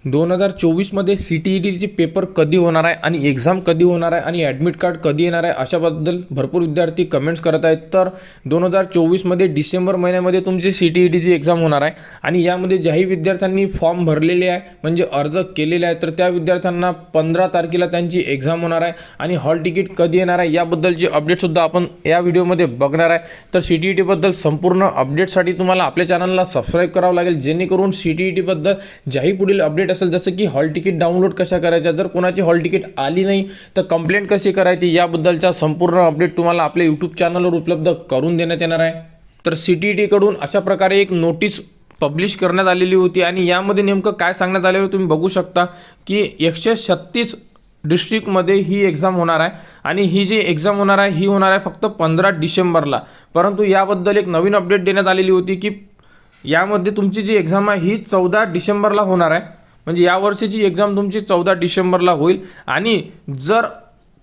2024 मध्ये CTETचे पेपर कधी होणार आहे आणि एक्झाम कधी होणार आहे आणि ॲडमिट कार्ड कधी येणार आहे अशाबद्दल भरपूर विद्यार्थी कमेंट्स करत आहेत। तर 2024 मध्ये डिसेंबर महिन्यामध्ये तुमची CTETची एक्झाम होणार आहे आणि यामध्ये ज्याही विद्यार्थ्यांनी फॉर्म भरलेले आहे म्हणजे अर्ज केलेले आहे तर त्या विद्यार्थ्यांना 15 तारखेला त्यांची एक्झाम होणार आहे आणि हॉल तिकीट कधी येणार आहे याबद्दलची अपडेटसुद्धा आपण या व्हिडिओमध्ये बघणार आहे। तर CTET बद्दल संपूर्ण अपडेटसाठी तुम्हाला आपल्या चॅनलला सबस्क्राईब करावं लागेल, जेणेकरून CTET बद्दल ज्याही पुढील अपडेट असेल जसं की हॉल तिकीट डाउनलोड कशा करायच्या, जर कोणाची हॉल तिकीट आली नाही तर कंप्लेंट कशी करायची याबद्दलचा संपूर्ण अपडेट तुम्हाला आपल्या यूट्यूब चॅनलवर उपलब्ध करून देण्यात येणार आहे। तर CTET कडून अशा प्रकारे एक नोटीस पब्लिश करण्यात आलेली होती आणि यामध्ये नेमकं काय सांगण्यात आलेलं तुम्ही बघू शकता की 136 डिस्ट्रिक्टमध्ये ही एक्झाम होणार आहे आणि ही जी एक्झाम होणार आहे ही होणार आहे फक्त 15 डिसेंबरला। परंतु याबद्दल एक नवीन अपडेट देण्यात आलेली होती की यामध्ये तुमची जी एक्झाम आहे ही 14 डिसेंबरला होणार आहे, म्हणजे यावर्षीची एक्झाम तुमची 14 डिसेंबरला होईल। आणि जर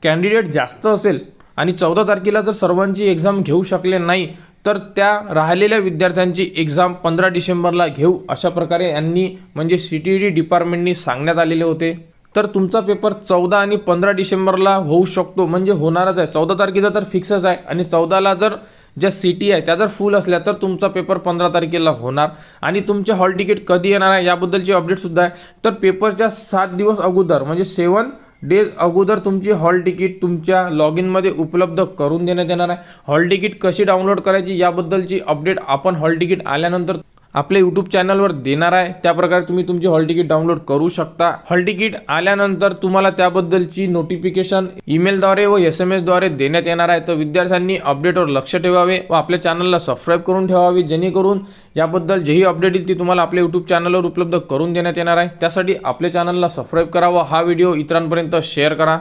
कॅन्डिडेट जास्त असेल आणि 14 तारखेला जर सर्वांची एक्झाम घेऊ शकले नाही तर त्या राहिलेल्या विद्यार्थ्यांची एक्झाम 15 डिसेंबरला घेऊ अशा प्रकारे यांनी म्हणजे CTET डिपार्टमेंटनी सांगण्यात आलेले होते। तर तुमचा पेपर 14 आणि 15 डिसेंबरला होऊ शकतो, म्हणजे होणारच आहे। 14 तारखेचा तर फिक्सच आहे आणि 14ला जर ज्या सिटी आहे त्या जर फुल असल्या तर तुमचा पेपर 15 तारखेला होणार। आणि तुमचे हॉल तिकीट कधी येणार आहे याबद्दलची अपडेटसुद्धा आहे। तर पेपरच्या 7 दिवस अगोदर म्हणजे 7 डेज अगोदर तुमची हॉल तिकीट तुमच्या लॉग इनमध्ये उपलब्ध करून देण्यात येणार आहे। हॉल तिकीट कशी डाउनलोड करायची याबद्दलची अपडेट आपण हॉल तिकीट आल्यानंतर आपल्या यूट्यूब चॅनलवर देणार आहे, त्याप्रकारे तुम्ही तुमची हॉल तिकीट डाउनलोड करू शकता। हॉल तिकीट आल्यानंतर तुम्हाला त्याबद्दलची नोटिफिकेशन ईमेलद्वारे व SMS द्वारे देण्यात येणार आहे। तर विद्यार्थ्यांनी अपडेटवर लक्ष ठेवावे व आपल्या चॅनलला सबस्क्राईब करून ठेवावे, जेणेकरून याबद्दल जेही अपडेट येईल ती तुम्हाला आपल्या यूट्यूब चॅनलवर उपलब्ध करून देण्यात येणार आहे। त्यासाठी आपल्या चॅनलला सबस्क्राईब करा व हा व्हिडिओ इतरांपर्यंत शेअर करा।